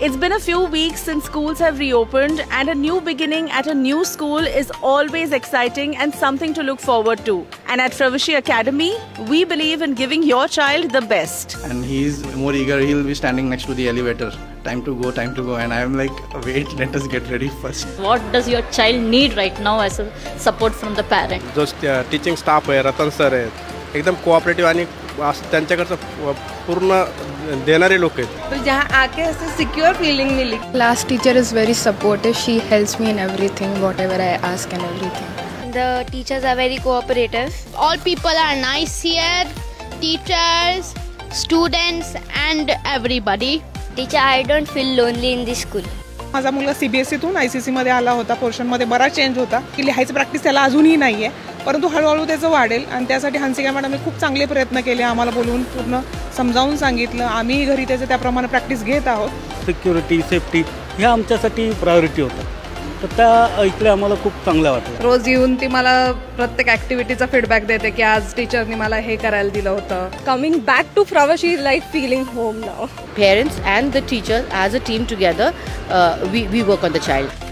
It's been a few weeks since schools have reopened, and a new beginning at a new school is always exciting and something to look forward to. And at Fravashi Academy, we believe in giving your child the best. And he's more eager. He'll be standing next to the elevator. Time to go. And I'm like, wait, let us get ready first. What does your child need right now as a support from the parent? जो teaching staff आहे, रतन sir आहेत, एकदम cooperative आणि त्यांच्याकडचं पूर्ण देणारे लोक आहेत. तो जहाँ आके ऐसे सिक्योर फीलिंग मिली. Class teacher is very supportive. She helps me in everything, whatever I ask and everything. The teachers are very cooperative. All people are nice here, teachers, students and everybody. Teacher, I don't feel lonely in this school. माझा मुलगा CBSEतून ICC मध्ये आला होता. पोर्शनमध्ये बराच change होता की लिहायचं practice त्याला अजूनही नाही आहे, परंतु हळूहळू त्याचं वाढेल आणि त्यासाठी हंसिका मॅडमने खूप चांगले प्रयत्न केले. आम्हाला बोलवून पूर्ण समजावून सांगितलं. आम्ही घरी त्याचं त्याप्रमाणे प्रॅक्टिस घेत आहोत. सिक्युरिटी, सेफ्टी ह्या आमच्यासाठी प्रायोरिटी होतं, तर त्या ऐकल्या आम्हाला खूप चांगलं वाटलं. रोज येऊन ती मला प्रत्येक ॲक्टिव्हिटीचा फीडबॅक देते की आज टीचरनी मला हे करायला दिलं होतं. Coming back to Fravashi is like feeling home now. Parents and the teachers as a team together, we work on the child.